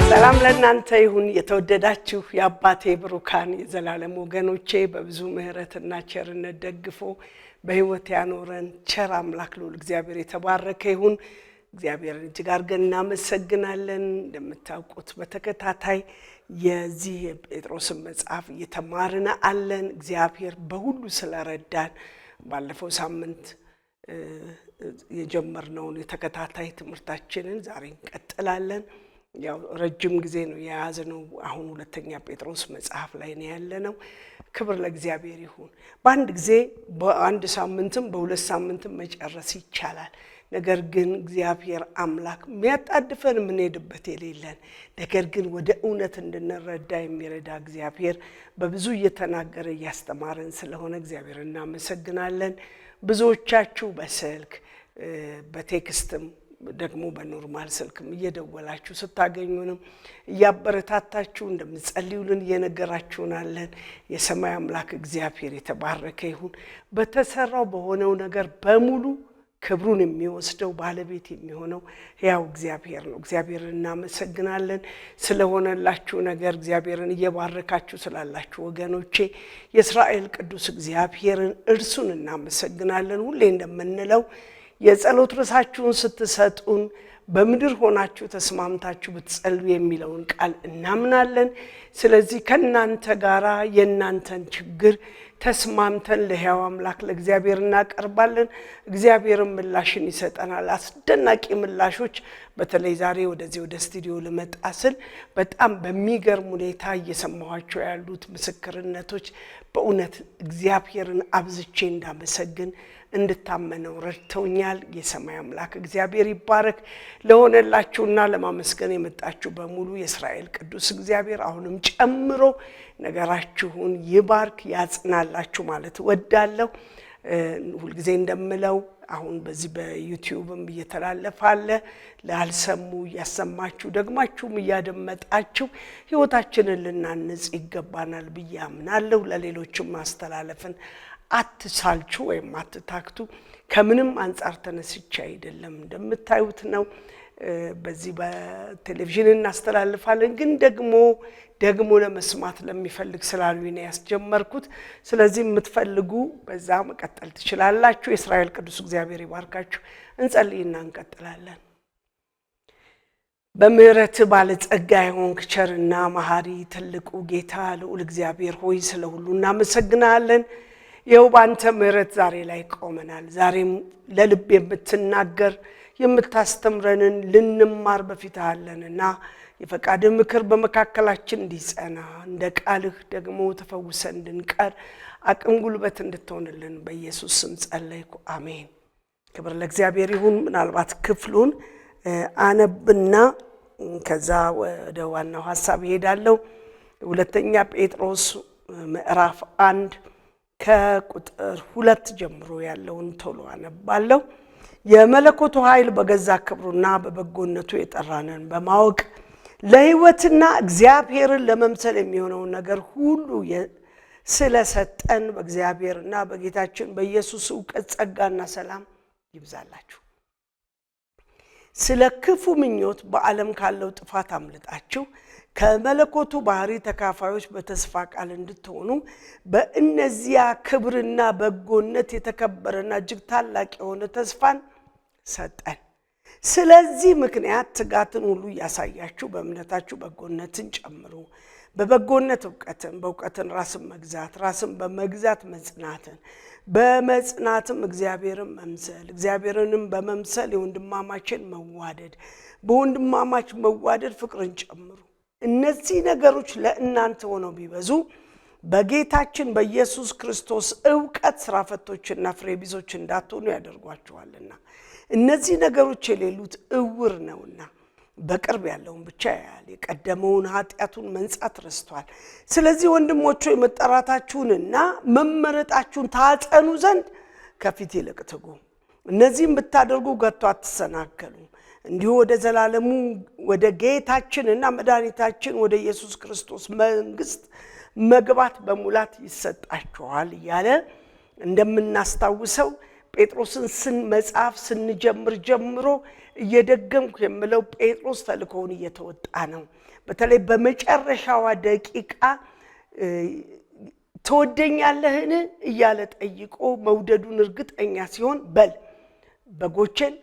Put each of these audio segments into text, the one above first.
ሰላም ለእናንተ ይሁን የተወደዳችሁ የአባቴ ብሩካን የዘላለም ወገኖቼ በብዙ ምህረትና ቸርነት ደግፎ በህይወት ያኖረን ቸር አምላክ ልዑል እግዚአብሔር የተባረከ ይሁን። እግዚአብሔርን እጅግ አድርገን እናመሰግናለን። እንደምታውቁት በተከታታይ የዚህ የጴጥሮስን መጽሐፍ እየተማርን አለን። እግዚአብሔር በሁሉ ስለረዳን ባለፈው ሳምንት የጀመርነውን የተከታታይ ትምህርታችንን ዛሬ እንቀጥላለን። ያው ረጅም ጊዜ ነው የያዝነው። አሁን ሁለተኛ ጴጥሮስ መጽሐፍ ላይ ነው ያለነው። ክብር ለእግዚአብሔር ይሁን። በአንድ ጊዜ በአንድ ሳምንትም በሁለት ሳምንትም መጨረስ ይቻላል። ነገር ግን እግዚአብሔር አምላክ የሚያጣድፈን የምንሄድበት የሌለን ነገር ግን ወደ እውነት እንድንረዳ የሚረዳ እግዚአብሔር በብዙ እየተናገረ እያስተማረን ስለሆነ እግዚአብሔር እናመሰግናለን። ብዙዎቻችሁ በስልክ በቴክስትም ደግሞ በኖርማል ስልክም እየደወላችሁ ስታገኙንም እያበረታታችሁ እንደምትጸልዩልን እየነገራችሁናለን። የሰማይ አምላክ እግዚአብሔር የተባረከ ይሁን። በተሰራው በሆነው ነገር በሙሉ ክብሩን የሚወስደው ባለቤት የሚሆነው ያው እግዚአብሔር ነው። እግዚአብሔርን እናመሰግናለን ስለሆነላችሁ ነገር። እግዚአብሔርን እየባረካችሁ ስላላችሁ ወገኖቼ የእስራኤል ቅዱስ እግዚአብሔርን እርሱን እናመሰግናለን። ሁሌ እንደምንለው የጸሎት ርዕሳችሁን ስትሰጡን በምድር ሆናችሁ ተስማምታችሁ ብትጸልዩ የሚለውን ቃል እናምናለን። ስለዚህ ከናንተ ጋራ የናንተን ችግር ተስማምተን ለሕያው አምላክ ለእግዚአብሔር እናቀርባለን። እግዚአብሔርም ምላሽን ይሰጠናል። አስደናቂ ምላሾች በተለይ ዛሬ ወደዚህ ወደ ስቱዲዮ ልመጣ ስል በጣም በሚገርም ሁኔታ እየሰማኋቸው ያሉት ምስክርነቶች በእውነት እግዚአብሔርን አብዝቼ እንዳመሰግን እንድታመነው ረድተውኛል። የሰማይ አምላክ እግዚአብሔር ይባረክ። ለሆነላችሁና ለማመስገን የመጣችሁ በሙሉ የእስራኤል ቅዱስ እግዚአብሔር አሁንም ጨምሮ ነገራችሁን ይባርክ ያጽናላችሁ ማለት ወዳለሁ። ሁልጊዜ እንደምለው አሁን በዚህ በዩቲዩብም እየተላለፋለ ላልሰሙ ያሰማችሁ ደግማችሁም እያደመጣችሁ ህይወታችንን ልናንጽ ይገባናል ብዬ አምናለሁ። ለሌሎችም ማስተላለፍን አትሳልቹ ወይም አትታክቱ። ከምንም አንፃር ተነስቼ አይደለም እንደምታዩት ነው። በዚህ በቴሌቪዥን እናስተላልፋለን፣ ግን ደግሞ ለመስማት ለሚፈልግ ስላሉኝ ነው ያስጀመርኩት። ስለዚህ የምትፈልጉ በዛ መቀጠል ትችላላችሁ። የእስራኤል ቅዱስ እግዚአብሔር ይባርካችሁ። እንጸልይና እንቀጥላለን። በምህረት ባለጸጋ የሆንክ ቸርና መሐሪ ትልቁ ጌታ ልዑል እግዚአብሔር ሆይ ስለሁሉ እናመሰግናለን። ይኸው ባንተ ምህረት ዛሬ ላይ ቆመናል። ዛሬም ለልብ የምትናገር የምታስተምረንን ልንማር በፊትህ አለንና የፈቃድህ ምክር በመካከላችን እንዲጸና እንደ ቃልህ ደግሞ ተፈውሰን እንድንቀር አቅም ጉልበት እንድትሆንልን በኢየሱስ ስም ጸለይኩ፣ አሜን። ክብር ለእግዚአብሔር ይሁን። ምናልባት ክፍሉን አነብና ከዛ ወደ ዋናው ሐሳብ እሄዳለሁ። ሁለተኛ ጴጥሮስ ምዕራፍ 1 ከቁጥር 2 ጀምሮ ያለውን ቶሎ አነባለሁ። የመለኮቱ ኃይል በገዛ ክብሩና በበጎነቱ የጠራነን በማወቅ ለሕይወትና እግዚአብሔርን ለመምሰል የሚሆነውን ነገር ሁሉ ስለሰጠን በእግዚአብሔርና በጌታችን በኢየሱስ ዕውቀት ጸጋና ሰላም ይብዛላችሁ። ስለ ክፉ ምኞት በዓለም ካለው ጥፋት አምልጣችሁ ከመለኮቱ ባህሪ ተካፋዮች በተስፋ ቃል እንድትሆኑ በእነዚያ ክብርና በጎነት የተከበረና እጅግ ታላቅ የሆነ ተስፋን ሰጠን። ስለዚህ ምክንያት ትጋትን ሁሉ ያሳያችሁ በእምነታችሁ በጎነትን ጨምሩ፣ በበጎነት ዕውቀትን፣ በዕውቀትን ራስን መግዛት፣ ራስን በመግዛት መጽናትን፣ በመጽናትም እግዚአብሔርን መምሰል፣ እግዚአብሔርንም በመምሰል የወንድማማችን መዋደድ፣ በወንድማማች መዋደድ ፍቅርን ጨምሩ። እነዚህ ነገሮች ለእናንተ ሆነው ቢበዙ በጌታችን በኢየሱስ ክርስቶስ ዕውቀት ስራ ፈቶችና ፍሬ ቢሶች እንዳትሆኑ ያደርጓችኋልና እነዚህ ነገሮች የሌሉት ዕውር ነውና በቅርብ ያለውን ብቻ ያያል የቀደመውን ኃጢአቱን መንጻት ረስቷል ስለዚህ ወንድሞቼ መጠራታችሁንና መመረጣችሁን ታጸኑ ዘንድ ከፊት ይልቅ ትጉ እነዚህም ብታደርጉ ገቶ አትሰናከሉ እንዲሁ ወደ ዘላለሙ ወደ ጌታችንና መድኃኒታችን ወደ ኢየሱስ ክርስቶስ መንግስት መግባት በሙላት ይሰጣችኋል ያለ እንደምናስታውሰው ጴጥሮስን መጽሐፍ ስንጀምር ጀምሮ እየደገምኩ የምለው ጴጥሮስ ተልኮውን እየተወጣ ነው በተለይ በመጨረሻዋ ደቂቃ ተወደኛለህን እያለ ጠይቆ መውደዱን እርግጠኛ ሲሆን በል በጎቼን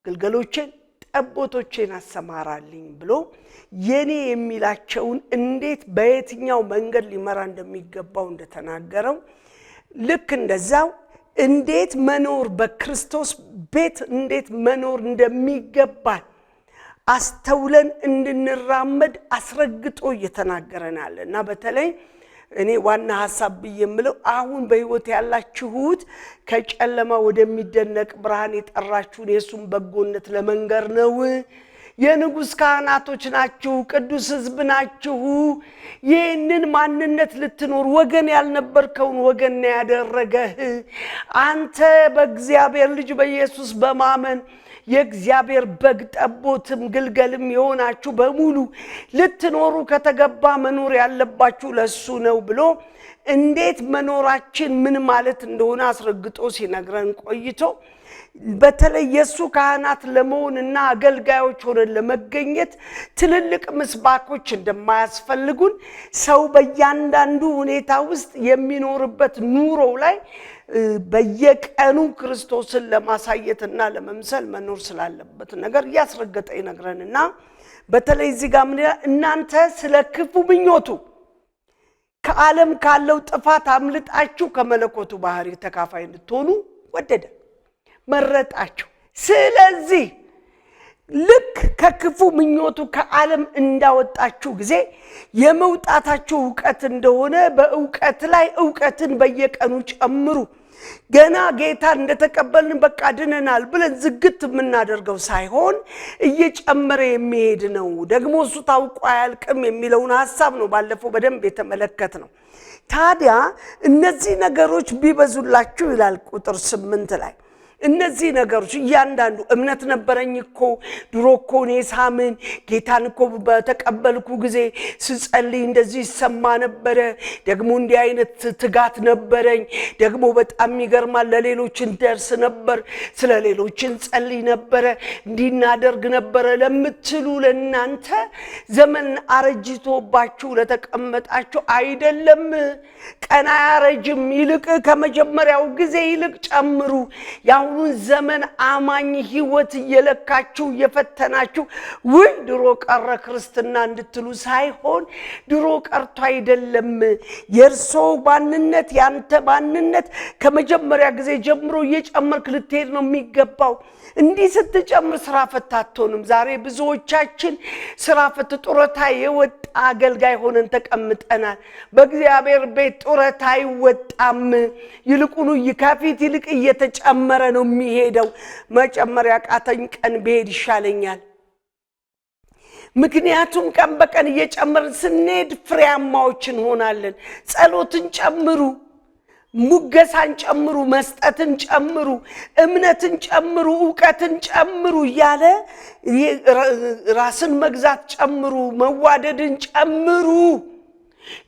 ግልገሎቼን ጠቦቶቼን አሰማራልኝ ብሎ የኔ የሚላቸውን እንዴት በየትኛው መንገድ ሊመራ እንደሚገባው እንደተናገረው ልክ እንደዛው እንዴት መኖር በክርስቶስ ቤት እንዴት መኖር እንደሚገባ አስተውለን እንድንራመድ አስረግጦ እየተናገረናልና በተለይ እኔ ዋና ሐሳብ ብየምለው አሁን በህይወት ያላችሁት ከጨለማ ወደሚደነቅ ብርሃን የጠራችሁን የሱን በጎነት ለመንገር ነው የንጉስ ካህናቶች ናችሁ ቅዱስ ሕዝብ ናችሁ ይህንን ማንነት ልትኖር ወገን ያልነበርከውን ወገን ያደረገህ አንተ በእግዚአብሔር ልጅ በኢየሱስ በማመን የእግዚአብሔር በግ ጠቦትም ግልገልም የሆናችሁ በሙሉ ልትኖሩ ከተገባ መኖር ያለባችሁ ለሱ ነው ብሎ እንዴት መኖራችን ምን ማለት እንደሆነ አስረግጦ ሲነግረን ቆይቶ በተለይ የሱ ካህናት ለመሆንና አገልጋዮች ሆነን ለመገኘት ትልልቅ ምስባኮች እንደማያስፈልጉን ሰው በእያንዳንዱ ሁኔታ ውስጥ የሚኖርበት ኑሮ ላይ በየቀኑ ክርስቶስን ለማሳየትና ለመምሰል መኖር ስላለበት ነገር ያስረገጠ ይነግረንና በተለይ እዚህ ጋር ምን እናንተ ስለ ክፉ ምኞቱ ከዓለም ካለው ጥፋት አምልጣችሁ ከመለኮቱ ባህሪ ተካፋይ እንድትሆኑ ወደደ መረጣችሁ ስለዚህ ልክ ከክፉ ምኞቱ ከዓለም እንዳወጣችሁ ጊዜ የመውጣታችሁ ዕውቀት እንደሆነ በዕውቀት ላይ ዕውቀትን በየቀኑ ጨምሩ ገና ጌታ እንደተቀበልን በቃ ድነናል ብለን ዝግት የምናደርገው ሳይሆን እየጨመረ የሚሄድ ነው ደግሞ እሱ ታውቆ አያልቅም የሚለውን ሐሳብ ነው ባለፈው በደንብ የተመለከትነው ታዲያ እነዚህ ነገሮች ቢበዙላችሁ ይላል ቁጥር 8 ላይ እነዚህ ነገሮች እያንዳንዱ እምነት ነበረኝ እኮ ድሮኮ ነሳምን ጌታን እኮ በተቀበልኩ ጊዜ ስጸልይ እንደዚህ ይሰማ ነበር ደግሞ እንዲህ አይነት ትጋት ነበረኝ ደግሞ በጣም ይገርማል ለሌሎች እንደርስ ነበር ስለ ሌሎች እንጸልይ ነበር እንዲናደርግ ነበር ለምትሉ ለናንተ ዘመን አረጅቶባችሁ ለተቀመጣችሁ አይደለም ቀና ያረጅም ይልቅ ከመጀመሪያው ጊዜ ይልቅ ጨምሩ ያሁን ዘመን አማኝ ህይወት እየለካችሁ እየፈተናችሁ ወይ ድሮ ቀረ ክርስትና እንድትሉ ሳይሆን ድሮ ቀርቶ አይደለም የርሶ ባንነት ያንተ ባንነት ከመጀመሪያ ጊዜ ጀምሮ እየጨመርክ ልትሄድ ነው የሚገባው እንዲህ ስትጨምር ስራ ፈታቶንም ዛሬ ብዙዎቻችን ስራ ፈት ጡረታ የወጣ አገልጋይ ሆነን ተቀምጠናል በእግዚአብሔር ቤት ጡረታ ይወጣም ይልቁኑ ይካፊት ይልቅ እየተጨመረ ነው የሚሄደው መጨመሪያ ቃተኝ ቀን በሄድ ይሻለኛል ምክንያቱም ቀን በቀን እየጨመርን ስንሄድ ፍሬያማዎችን ሆናለን ጸሎትን ጨምሩ ሙገሳን ጨምሩ መስጠትን ጨምሩ እምነትን ጨምሩ ዕውቀትን ጨምሩ ያለ ራስን መግዛት ጨምሩ መዋደድን ጨምሩ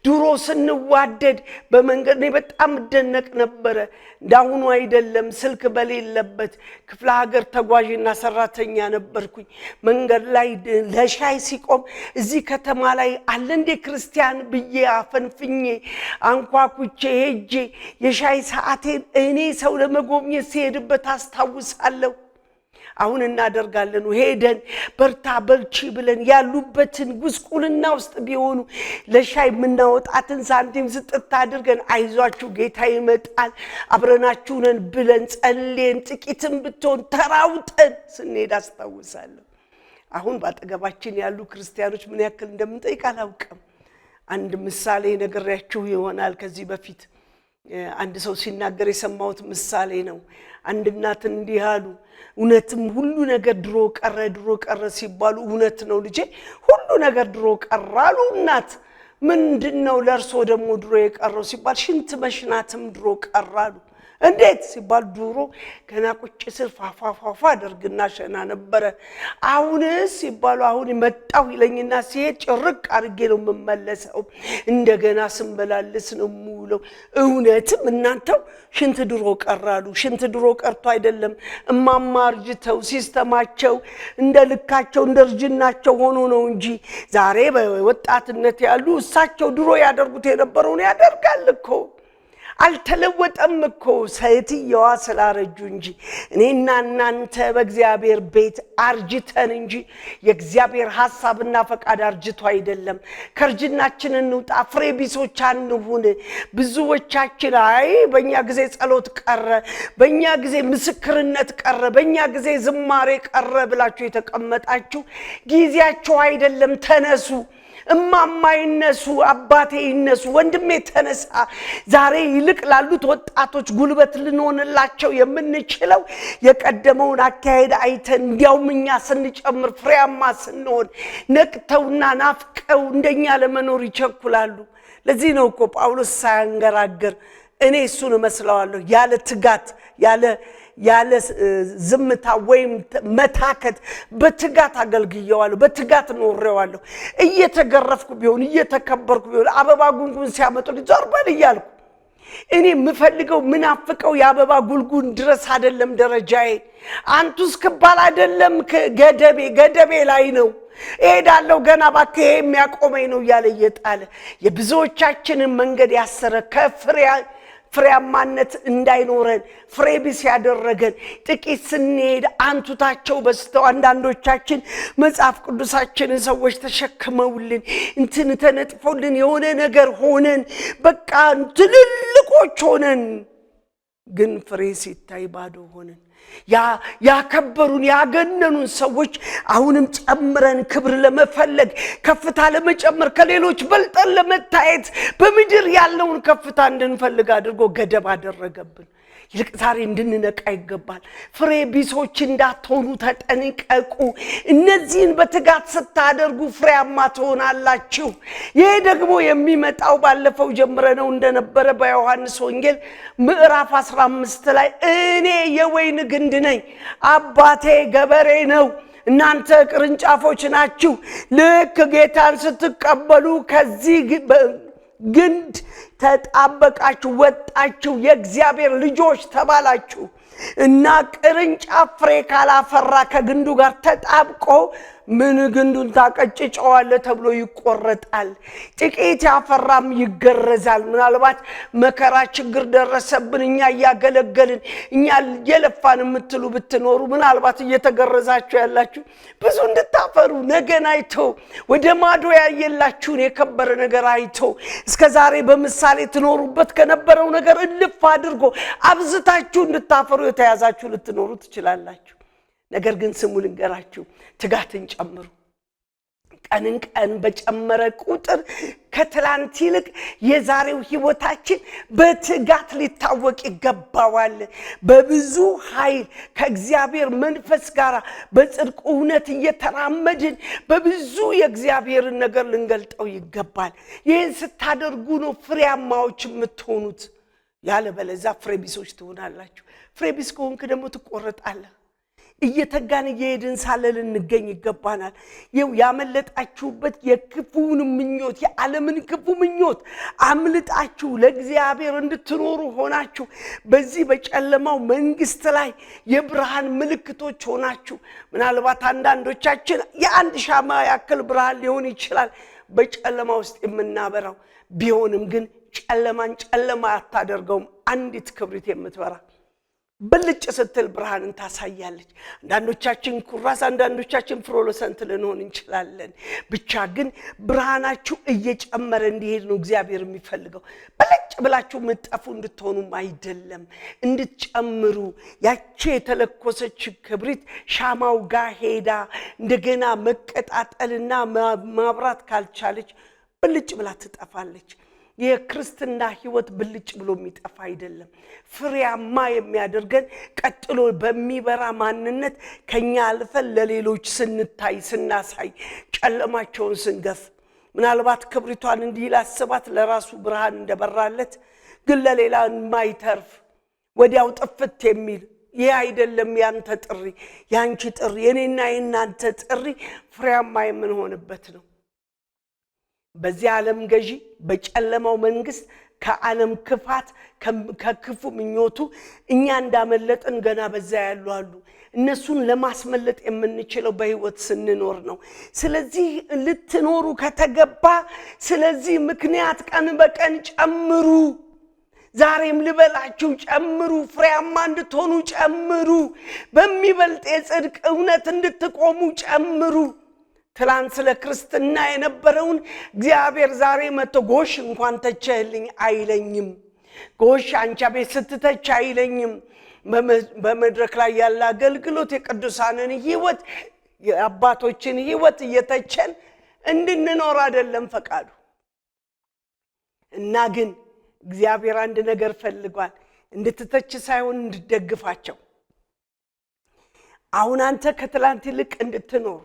ድሮ ስንዋደድ በመንገድ ላይ በጣም ደነቅ ነበር ዳውኑ አይደለም ስልክ በሌለበት ክፍለ ሀገር ተጓዥና ሰራተኛ ነበርኩኝ መንገድ ላይ ለሻይ ሲቆም እዚህ ከተማ ላይ አለ እንደ ክርስቲያን ብዬ አፈንፍኜ አንኳኩቼ ሄጄ የሻይ ሰዓቴን እኔ ሰው ለመጎብኘት ሲሄድበት አስታውሳለሁ አሁን እናደርጋለን ሄደን በርታ በልቺ ብለን ያሉበትን ጉስቁልና ውስጥ ቢሆኑ ለሻይ ምናወጣትን ሳንቲም ስጥታ አድርገን አይዟችሁ ጌታ ይመጣል አብረናችሁ ነን ብለን ጸልየን ጥቂትም ብትሆን ተራውጠን ስንሄድ አስታውሳለሁ አሁን ባጠገባችን ያሉ ክርስቲያኖች ምን ያክል እንደምንጠይቅ አላውቅም አንድ ምሳሌ ነግሬያችሁ ይሆናል ከዚህ በፊት አንድ ሰው ሲናገር የሰማሁት ምሳሌ ነው። አንድ እናት እንዲህ አሉ፣ እውነትም ሁሉ ነገር ድሮ ቀረ ሲባሉ እውነት ነው ልጄ፣ ሁሉ ነገር ድሮ ቀረ አሉ እናት። ምንድነው ለርሶ ደግሞ ድሮ የቀረው ሲባል ሽንት መሽናትም ድሮ ቀረ አሉ። እንዴት ሲባል ድሮ ገና ቁጭ ስል ፋፋፋፋ አደርግና ሸና ነበረ። አሁንስ ሲባሉ አሁን መጣው ይለኝና ሲሄድ ጭርቅ አድርጌ ነው የምመለሰው፣ እንደገና ስንበላልስ ነው የምውለው። እውነትም እናንተው ሽንት ድሮ ቀራሉ። ሽንት ድሮ ቀርቶ አይደለም እማማ አርጅተው ሲስተማቸው እንደ ልካቸው እንደ እርጅናቸው ሆኖ ነው እንጂ ዛሬ በወጣትነት ያሉ እሳቸው ድሮ ያደርጉት የነበረውን ያደርጋል እኮ። አልተለወጠም እኮ ሰይትየዋ ስላረጁ እንጂ እኔና እናንተ በእግዚአብሔር ቤት አርጅተን እንጂ የእግዚአብሔር ሐሳብና ፈቃድ አርጅቶ አይደለም። ከርጅናችን እንውጣ፣ ፍሬ ቢሶች አንሁን። ብዙዎቻችን አይ በእኛ ጊዜ ጸሎት ቀረ፣ በእኛ ጊዜ ምስክርነት ቀረ፣ በእኛ ጊዜ ዝማሬ ቀረ ብላችሁ የተቀመጣችሁ ጊዜያችሁ አይደለም። ተነሱ፣ እማማ ይነሱ፣ አባቴ ይነሱ፣ ወንድሜ ተነሳ። ዛሬ ይልቅ ላሉት ወጣቶች ጉልበት ልንሆንላቸው የምንችለው የቀደመውን አካሄድ አይተን እንዲያውም እኛ ስንጨምር ፍሬያማ ስንሆን ነቅተውና ናፍቀው እንደኛ ለመኖር ይቸኩላሉ። ለዚህ ነው እኮ ጳውሎስ ሳያንገራገር እኔ እሱን መስለዋለሁ ያለ ትጋት ያለ ዝምታ ወይም መታከት በትጋት አገልግየዋለሁ፣ በትጋት ኖሬዋለሁ። እየተገረፍኩ ቢሆን እየተከበርኩ ቢሆን አበባ ጉንጉን ሲያመጡልኝ ዞር በል እያልኩ እኔ የምፈልገው ምናፍቀው የአበባ ጉንጉን ድረስ አይደለም ደረጃዬ። አንቱ እስክባል አይደለም ገደቤ ላይ ነው። እሄዳለሁ ገና እባክህ የሚያቆመኝ ነው እያለ እየጣለ የብዙዎቻችንን መንገድ ያሰረ ፍሬያማነት እንዳይኖረን ፍሬ ቢስ ያደረገን ጥቂት ስንሄድ አንቱታቸው በስተው አንዳንዶቻችን መጽሐፍ ቅዱሳችንን ሰዎች ተሸክመውልን እንትን ተነጥፎልን የሆነ ነገር ሆነን በቃ ትልልቆች ሆነን ግን ፍሬ ሲታይ ባዶ ሆነን ያከበሩን ያገነኑን ሰዎች አሁንም ጨምረን ክብር ለመፈለግ ከፍታ ለመጨመር ከሌሎች በልጠን ለመታየት በምድር ያለውን ከፍታ እንድንፈልግ አድርጎ ገደብ አደረገብን። ይልቅ ዛሬ እንድንነቃ ይገባል። ፍሬ ቢሶች እንዳትሆኑ ተጠንቀቁ። እነዚህን በትጋት ስታደርጉ ፍሬያማ ትሆናላችሁ። ይሄ ደግሞ የሚመጣው ባለፈው ጀምረነው እንደነበረ በዮሐንስ ወንጌል ምዕራፍ 15 ላይ እኔ የወይን ግንድ ነኝ፣ አባቴ ገበሬ ነው፣ እናንተ ቅርንጫፎች ናችሁ። ልክ ጌታን ስትቀበሉ ከዚህ ግንድ ተጣበቃችሁ ወጣችሁ፣ የእግዚአብሔር ልጆች ተባላችሁ እና ቅርንጫፍ ፍሬ ካላፈራ ከግንዱ ጋር ተጣብቆ ምን ግንዱን ታቀጭጨዋለ ተብሎ ይቆረጣል። ጥቂት ያፈራም ይገረዛል። ምናልባት መከራ ችግር ደረሰብን እኛ ያገለገልን እኛ የለፋን የምትሉ ብትኖሩ ምናልባት እየተገረዛችሁ ያላችሁ ብዙ እንድታፈሩ ነገን አይቶ ወደ ማዶ ያየላችሁን የከበረ ነገር አይቶ እስከዛሬ በምሳሌ ትኖሩበት ከነበረው ነገር እልፍ አድርጎ አብዝታችሁ እንድታፈሩ የተያዛችሁ ልትኖሩ ትችላላችሁ። ነገር ግን ስሙ ልንገራችሁ፣ ትጋትን ጨምሩ። ቀንን ቀን በጨመረ ቁጥር ከትላንት ይልቅ የዛሬው ህይወታችን በትጋት ሊታወቅ ይገባዋል። በብዙ ኃይል ከእግዚአብሔር መንፈስ ጋር በጽድቅ እውነት እየተራመድን በብዙ የእግዚአብሔርን ነገር ልንገልጠው ይገባል። ይህን ስታደርጉ ነው ፍሬያማዎች የምትሆኑት። ያለበለዚያ ፍሬ ቢሶች ትሆናላችሁ። ፍሬ ቢስ ከሆንክ ደግሞ ትቆረጣለህ። እየተጋን እየሄድን ሳለ ልንገኝ ይገባናል። ያመለጣችሁበት የክፉውን ምኞት የዓለምን ክፉ ምኞት አምልጣችሁ ለእግዚአብሔር እንድትኖሩ ሆናችሁ በዚህ በጨለማው መንግስት ላይ የብርሃን ምልክቶች ሆናችሁ ምናልባት አንዳንዶቻችን የአንድ ሻማ ያክል ብርሃን ሊሆን ይችላል በጨለማ ውስጥ የምናበራው። ቢሆንም ግን ጨለማን ጨለማ አታደርገውም። አንዲት ክብሪት የምትበራ በልጭ ስትል ብርሃንን ታሳያለች። አንዳንዶቻችን ኩራስ፣ አንዳንዶቻችን ፍሎረሰንት ልንሆን እንችላለን። ብቻ ግን ብርሃናችሁ እየጨመረ እንዲሄድ ነው እግዚአብሔር የሚፈልገው። በልጭ ብላችሁ መጣፉ እንድትሆኑም አይደለም፣ እንድትጨምሩ። ያቺ የተለኮሰች ክብሪት ሻማው ጋር ሄዳ እንደገና መቀጣጠልና ማብራት ካልቻለች ብልጭ ብላ ትጠፋለች። የክርስትና ህይወት ብልጭ ብሎ የሚጠፋ አይደለም። ፍሬያማ የሚያደርገን ቀጥሎ በሚበራ ማንነት ከኛ አልፈን ለሌሎች ስንታይ ስናሳይ ጨለማቸውን ስንገፍ ምናልባት ክብሪቷን እንዲላስባት ለራሱ ብርሃን እንደበራለት ግን ለሌላ የማይተርፍ ወዲያው ጥፍት የሚል ይህ አይደለም ያንተ ጥሪ ያንቺ ጥሪ የኔና የናንተ ጥሪ ፍሬያማ የምንሆንበት ነው። በዚህ ዓለም ገዢ በጨለማው መንግስት ከዓለም ክፋት ከክፉ ምኞቱ እኛ እንዳመለጥን ገና በዛ ያሉ አሉ። እነሱን ለማስመለጥ የምንችለው በህይወት ስንኖር ነው። ስለዚህ ልትኖሩ ከተገባ ስለዚህ ምክንያት ቀን በቀን ጨምሩ። ዛሬም ልበላችሁ ጨምሩ። ፍሬያማ እንድትሆኑ ጨምሩ። በሚበልጥ የጽድቅ እውነት እንድትቆሙ ጨምሩ። ትላንት ስለ ክርስትና የነበረውን እግዚአብሔር ዛሬ መጥቶ ጎሽ እንኳን ተቸህልኝ አይለኝም። ጎሽ አንቺ ቤት ስትተች አይለኝም። በመድረክ ላይ ያለ አገልግሎት የቅዱሳንን ህይወት የአባቶችን ህይወት እየተቸን እንድንኖር አይደለም ፈቃዱ። እና ግን እግዚአብሔር አንድ ነገር ፈልጓል፣ እንድትተች ሳይሆን እንድትደግፋቸው። አሁን አንተ ከትላንት ይልቅ እንድትኖር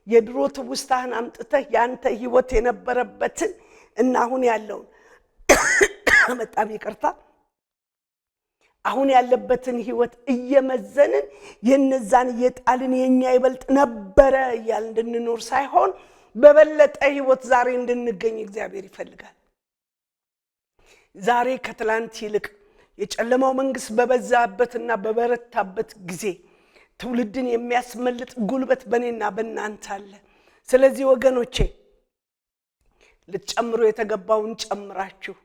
የድሮ ትውስታህን አምጥተህ ያንተ ህይወት የነበረበትን እና አሁን ያለውን በጣም ይቅርታ አሁን ያለበትን ህይወት እየመዘንን የነዛን የጣልን የኛ ይበልጥ ነበረ ያል እንድንኖር ሳይሆን በበለጠ ህይወት ዛሬ እንድንገኝ እግዚአብሔር ይፈልጋል። ዛሬ ከትላንት ይልቅ የጨለማው መንግስት በበዛበትና በበረታበት ጊዜ ትውልድን የሚያስመልጥ ጉልበት በኔና በእናንተ አለ። ስለዚህ ወገኖቼ ልትጨምሩ የተገባውን ጨምራችሁ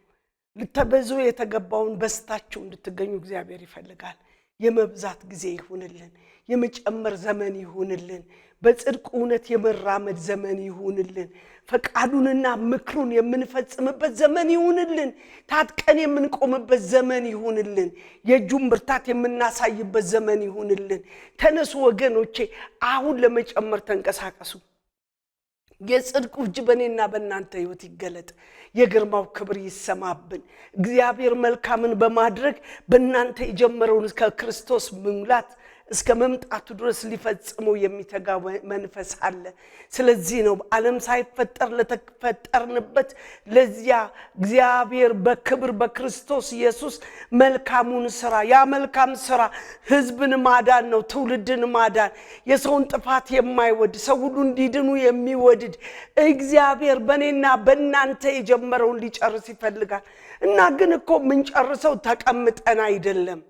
ልትበዙ የተገባውን በስታችሁ እንድትገኙ እግዚአብሔር ይፈልጋል። የመብዛት ጊዜ ይሁንልን፣ የመጨመር ዘመን ይሁንልን፣ በጽድቅ እውነት የመራመድ ዘመን ይሁንልን፣ ፈቃዱንና ምክሩን የምንፈጽምበት ዘመን ይሁንልን፣ ታጥቀን የምንቆምበት ዘመን ይሁንልን፣ የእጁን ብርታት የምናሳይበት ዘመን ይሁንልን። ተነሱ ወገኖቼ፣ አሁን ለመጨመር ተንቀሳቀሱ። የጽድቁ እጅ በኔና በእናንተ ህይወት ይገለጥ፣ የግርማው ክብር ይሰማብን። እግዚአብሔር መልካምን በማድረግ በእናንተ የጀመረውን ከክርስቶስ ሙላት እስከ መምጣቱ ድረስ ሊፈጽመው የሚተጋ መንፈስ አለ። ስለዚህ ነው ዓለም ሳይፈጠር ለተፈጠርንበት ለዚያ እግዚአብሔር በክብር በክርስቶስ ኢየሱስ መልካሙን ሥራ ያ መልካም ሥራ ህዝብን ማዳን ነው፣ ትውልድን ማዳን፣ የሰውን ጥፋት የማይወድ ሰው ሁሉ እንዲድኑ የሚወድድ እግዚአብሔር በኔና በእናንተ የጀመረውን ሊጨርስ ይፈልጋል። እና ግን እኮ ምን ጨርሰው ተቀምጠን አይደለም።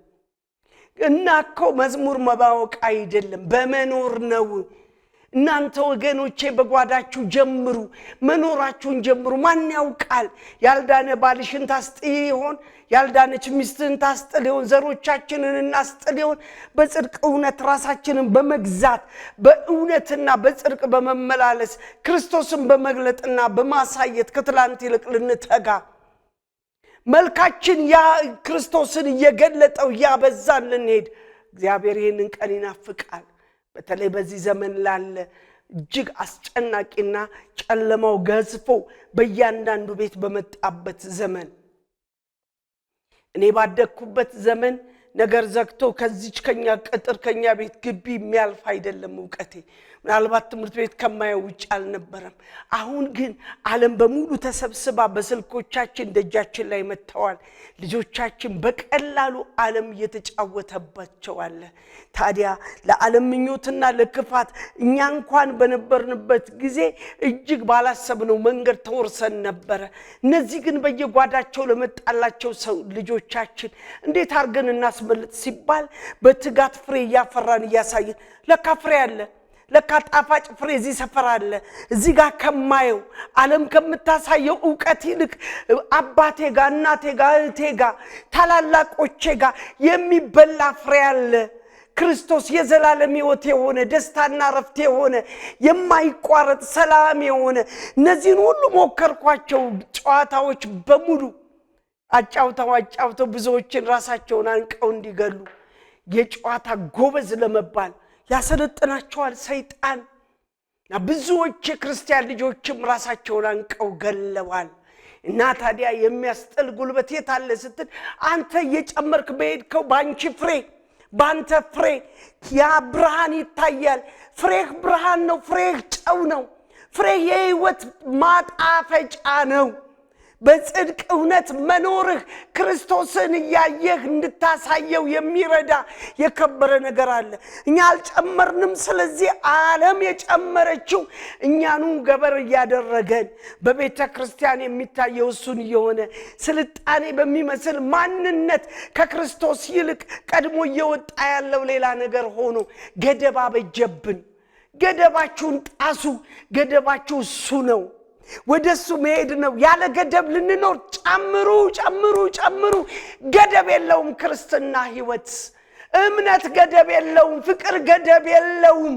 እና እኮ መዝሙር መባወቅ አይደለም፣ በመኖር ነው። እናንተ ወገኖቼ በጓዳችሁ ጀምሩ፣ መኖራችሁን ጀምሩ። ማን ያውቃል ያልዳነ ባልሽን ታስጥይ ይሆን? ያልዳነች ሚስትን ታስጥል ይሆን? ዘሮቻችንን እናስጥል ይሆን? በጽድቅ እውነት ራሳችንን በመግዛት በእውነትና በጽድቅ በመመላለስ ክርስቶስን በመግለጥና በማሳየት ከትላንት ይልቅ ልንተጋ መልካችን ያ ክርስቶስን እየገለጠው ያበዛን ልንሄድ እግዚአብሔር ይህንን ቀን ይናፍቃል። በተለይ በዚህ ዘመን ላለ እጅግ አስጨናቂና ጨለማው ገዝፎ በእያንዳንዱ ቤት በመጣበት ዘመን እኔ ባደኩበት ዘመን ነገር ዘግቶ ከዚች ከኛ ቅጥር ከኛ ቤት ግቢ የሚያልፍ አይደለም ዕውቀቴ። ምናልባት ትምህርት ቤት ከማየው ውጭ አልነበረም። አሁን ግን ዓለም በሙሉ ተሰብስባ በስልኮቻችን ደጃችን ላይ መጥተዋል። ልጆቻችን በቀላሉ ዓለም እየተጫወተባቸው አለ። ታዲያ ለዓለም ምኞትና ለክፋት እኛ እንኳን በነበርንበት ጊዜ እጅግ ባላሰብነው መንገድ ተወርሰን ነበረ። እነዚህ ግን በየጓዳቸው ለመጣላቸው ሰው ልጆቻችን እንዴት አድርገን እናስመልጥ ሲባል በትጋት ፍሬ እያፈራን እያሳየን ለካ ፍሬ አለ፣ ለካ ጣፋጭ ፍሬ እዚህ ሰፈር አለ። እዚህ ጋር ከማየው ዓለም ከምታሳየው ዕውቀት ይልቅ አባቴ ጋር እናቴ ጋር እህቴ ጋር ታላላቆቼ ጋር የሚበላ ፍሬ አለ። ክርስቶስ የዘላለም ሕይወት የሆነ ደስታና ረፍት የሆነ የማይቋረጥ ሰላም የሆነ እነዚህን ሁሉ ሞከርኳቸው ጨዋታዎች በሙሉ አጫውተው ብዙዎችን ራሳቸውን አንቀው እንዲገሉ የጨዋታ ጎበዝ ለመባል ያሰለጥናቸዋል ሰይጣን። ብዙዎች ክርስቲያን ልጆችም ራሳቸውን አንቀው ገለዋል። እና ታዲያ የሚያስጠል ጉልበት የት አለ ስትል አንተ እየጨመርክ በሄድከው ባንቺ ፍሬ ባንተ ፍሬ ያ ብርሃን ይታያል። ፍሬህ ብርሃን ነው። ፍሬህ ጨው ነው። ፍሬህ የህይወት ማጣፈጫ ነው። በጽድቅ እውነት መኖርህ ክርስቶስን ያየህ እንድታሳየው የሚረዳ የከበረ ነገር አለ። እኛ አልጨመርንም። ስለዚህ ዓለም የጨመረችው እኛኑ ገበር ያደረገን በቤተ ክርስቲያን የሚታየው እሱን የሆነ ስልጣኔ በሚመስል ማንነት ከክርስቶስ ይልቅ ቀድሞ እየወጣ ያለው ሌላ ነገር ሆኖ ገደባ በጀብን። ገደባችሁን ጣሱ። ገደባችሁ እሱ ነው። ወደሱ መሄድ ነው። ያለ ገደብ ልንኖር ጨምሩ ጨምሩ ጨምሩ። ገደብ የለውም ክርስትና ህይወት። እምነት ገደብ የለውም። ፍቅር ገደብ የለውም።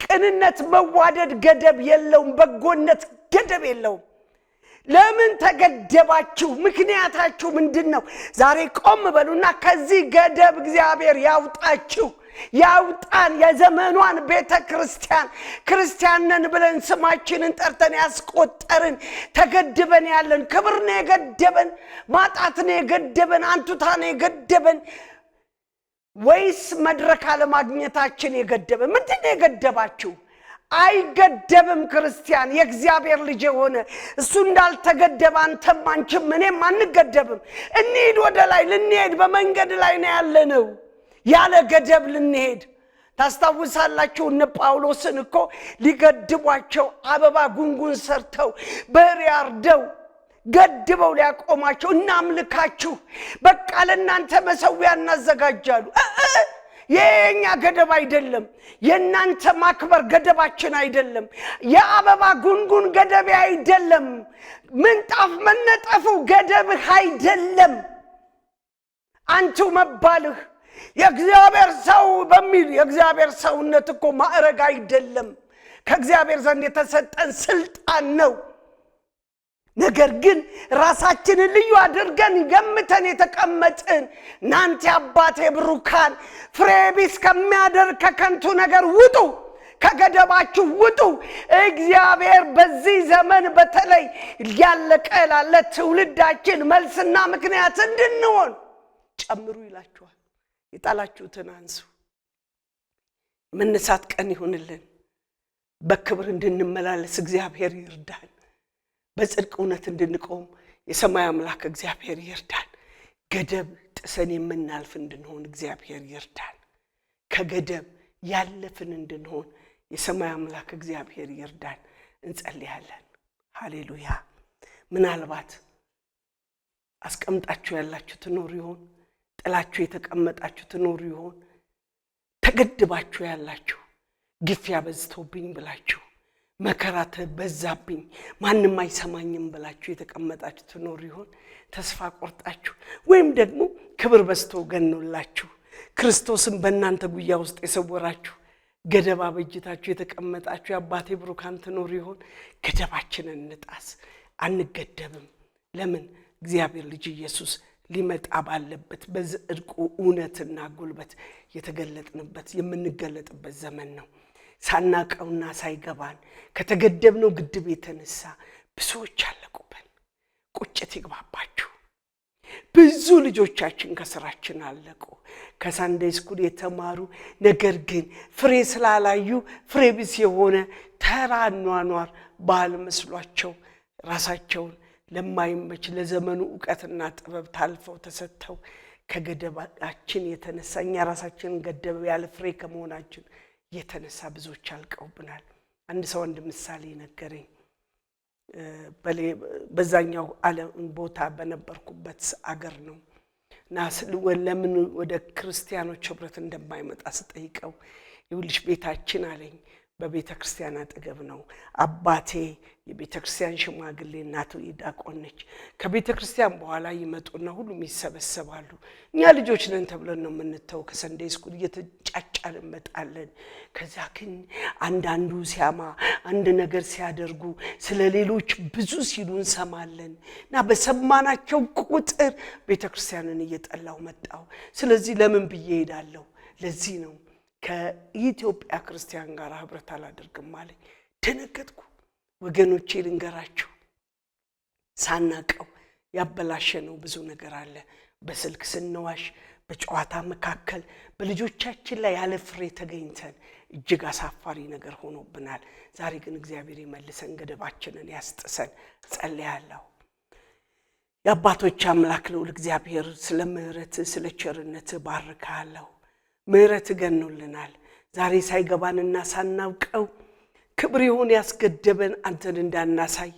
ቅንነት መዋደድ ገደብ የለውም። በጎነት ገደብ የለውም። ለምን ተገደባችሁ? ምክንያታችሁ ምንድነው? ዛሬ ቆም በሉና ከዚህ ገደብ እግዚአብሔር ያውጣችሁ። ያውጣን። የዘመኗን ቤተ ክርስቲያንን ብለን ስማችንን ጠርተን ያስቆጠርን ተገድበን ያለን ክብር ነው የገደበን፣ ማጣት ነው የገደበን፣ አንቱታ ነው የገደበን፣ ወይስ መድረክ አለማግኘታችን የገደበን? ምንድነው የገደባችሁ? አይገደብም። ክርስቲያን የእግዚአብሔር ልጅ ሆነ እሱ እንዳልተገደበ አንተም አንቺም እኔም አንገደብም። እንሂድ፣ ወደ ላይ ልንሄድ በመንገድ ላይ ነው ያለነው። ያለ ገደብ ልንሄድ። ታስታውሳላችሁ እነ ጳውሎስን እኮ ሊገድቧቸው አበባ ጉንጉን ሰርተው በሬ አርደው ገድበው ሊያቆማቸው እናምልካችሁ በቃ ለእናንተ መሰዊያ እናዘጋጃሉ። የኛ ገደብ አይደለም። የእናንተ ማክበር ገደባችን አይደለም። የአበባ ጉንጉን ገደብ አይደለም። ምንጣፍ መነጠፉ ገደብህ አይደለም። አንቱ መባልህ የእግዚአብሔር ሰው በሚል የእግዚአብሔር ሰውነት እኮ ማዕረግ አይደለም። ከእግዚአብሔር ዘንድ የተሰጠን ስልጣን ነው። ነገር ግን ራሳችንን ልዩ አድርገን ገምተን የተቀመጥን እናንተ አባቴ ብሩካን ፍሬ ቢስ ከሚያደርግ ከከንቱ ነገር ውጡ፣ ከገደባችሁ ውጡ። እግዚአብሔር በዚህ ዘመን በተለይ ያለቀ ላለ ትውልዳችን መልስና ምክንያት እንድንሆን ጨምሩ ይላችኋል። የጣላችሁትን አንሱ። መነሳት ቀን ይሁንልን። በክብር እንድንመላለስ እግዚአብሔር ይርዳን። በጽድቅ እውነት እንድንቆም የሰማይ አምላክ እግዚአብሔር ይርዳን። ገደብ ጥሰን የምናልፍ እንድንሆን እግዚአብሔር ይርዳን። ከገደብ ያለፍን እንድንሆን የሰማይ አምላክ እግዚአብሔር ይርዳን። እንጸልያለን። ሃሌሉያ። ምናልባት አስቀምጣችሁ ያላችሁ ትኖሩ ይሆን? ጥላችሁ የተቀመጣችሁ ትኖሩ ይሆን? ተገድባችሁ ያላችሁ ግፊያ በዝቶብኝ ብላችሁ መከራተ በዛብኝ ማንንም አይሰማኝም ብላችሁ የተቀመጣችሁ ትኖሩ ይሆን? ተስፋ ቆርጣችሁ ወይም ደግሞ ክብር በዝቶ ገኖላችሁ ክርስቶስን በእናንተ ጉያ ውስጥ የሰወራችሁ ገደባ በእጅታችሁ የተቀመጣችሁ የአባቴ ብሩካን ትኖሩ ይሆን? ገደባችንን እንጣስ። አንገደብም። ለምን? እግዚአብሔር ልጅ ኢየሱስ ሊመጣ ባለበት በጽድቁ እውነትና ጉልበት የተገለጥንበት የምንገለጥበት ዘመን ነው። ሳናቀውና ሳይገባን ከተገደብነው ግድብ የተነሳ ብዙዎች አለቁብን። ቁጭት ይግባባችሁ። ብዙ ልጆቻችን ከስራችን አለቁ። ከሳንዴይ ስኩል የተማሩ ነገር ግን ፍሬ ስላላዩ ፍሬ ቢስ የሆነ ተራ ኗኗር ባህል መስሏቸው ራሳቸውን ለማይመች ለዘመኑ ዕውቀትና ጥበብ ታልፈው ተሰጥተው ከገደባችን የተነሳ እኛ ራሳችንን ገደብ ያለ ፍሬ ከመሆናችን የተነሳ ብዙዎች አልቀውብናል። አንድ ሰው አንድ ምሳሌ ነገረኝ። በዛኛው ዓለም ቦታ በነበርኩበት አገር ነው እና ለምን ወደ ክርስቲያኖች ህብረት እንደማይመጣ ስጠይቀው ይውልሽ ቤታችን አለኝ በቤተ ክርስቲያን አጠገብ ነው። አባቴ የቤተ ክርስቲያን ሽማግሌ እናቱ ዲያቆን ነች። ከቤተ ክርስቲያን በኋላ ይመጡና ሁሉም ይሰበሰባሉ። እኛ ልጆች ነን ተብለን ነው የምንተው። ከሰንዴይ ስኩል እየተጫጫን እንመጣለን። ከዛ ግን አንዳንዱ ሲያማ አንድ ነገር ሲያደርጉ ስለሌሎች ብዙ ሲሉ እንሰማለን እና በሰማናቸው ቁጥር ቤተ ክርስቲያንን እየጠላው መጣው። ስለዚህ ለምን ብዬ ሄዳለሁ? ለዚህ ነው ከኢትዮጵያ ክርስቲያን ጋር ህብረት አላደርግም አለኝ። ደነገጥኩ። ወገኖቼ ልንገራችሁ፣ ሳናቀው ያበላሸነው ብዙ ነገር አለ። በስልክ ስንዋሽ፣ በጨዋታ መካከል በልጆቻችን ላይ ያለ ፍሬ ተገኝተን እጅግ አሳፋሪ ነገር ሆኖብናል። ዛሬ ግን እግዚአብሔር ይመልሰን፣ ገደባችንን ያስጥሰን። ጸልያለሁ። የአባቶች አምላክ ልዑል እግዚአብሔር ስለ ምህረት ስለ ቸርነት ባርካለሁ። ምህረት ገኖልናል። ዛሬ ሳይገባንና ሳናውቀው ክብር ይሁን ያስገደበን አንተን እንዳናሳይ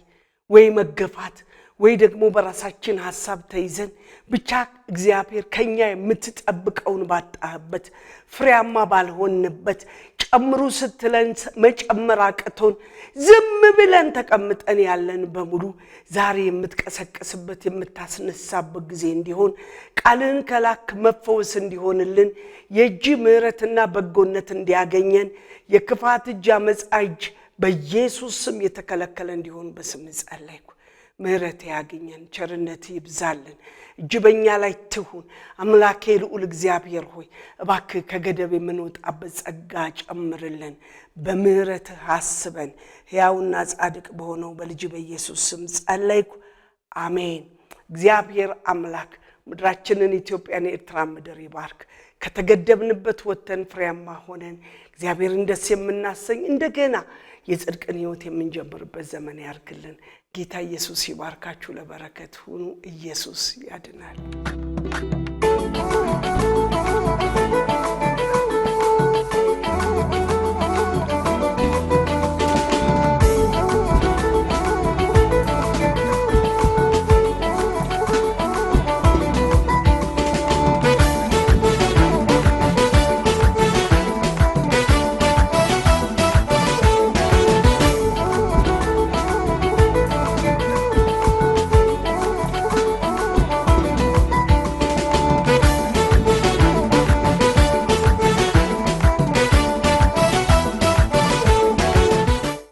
ወይ መገፋት ወይ ደግሞ በራሳችን ሐሳብ ተይዘን ብቻ እግዚአብሔር ከኛ የምትጠብቀውን ባጣህበት ፍሬያማ ባልሆንበት ጨምሩ ስትለን መጨመር አቅቶን ዝም ብለን ተቀምጠን ያለን በሙሉ ዛሬ የምትቀሰቅስበት የምታስነሳበት ጊዜ እንዲሆን ቃልን ከላክ መፈወስ እንዲሆንልን የእጅ ምህረትና በጎነት እንዲያገኘን የክፋት እጅ አመጻ እጅ በኢየሱስ ስም የተከለከለ እንዲሆን በስም ጸለይኩ። ምህረት ያገኘን፣ ቸርነት ይብዛልን፣ እጅ በእኛ ላይ ትሁን። አምላኬ ልዑል እግዚአብሔር ሆይ እባክህ ከገደብ የምንወጣበት ጸጋ ጨምርልን። በምህረትህ አስበን። ሕያውና ጻድቅ በሆነው በልጅ በኢየሱስ ስም ጸለይኩ። አሜን። እግዚአብሔር አምላክ ምድራችንን ኢትዮጵያን፣ ኤርትራ ምድር ይባርክ። ከተገደብንበት ወተን ፍሬያማ ሆነን እግዚአብሔርን ደስ የምናሰኝ እንደገና የጽድቅን ሕይወት የምንጀምርበት ዘመን ያርግልን። ጌታ ኢየሱስ ይባርካችሁ። ለበረከት ሁኑ። ኢየሱስ ያድናል።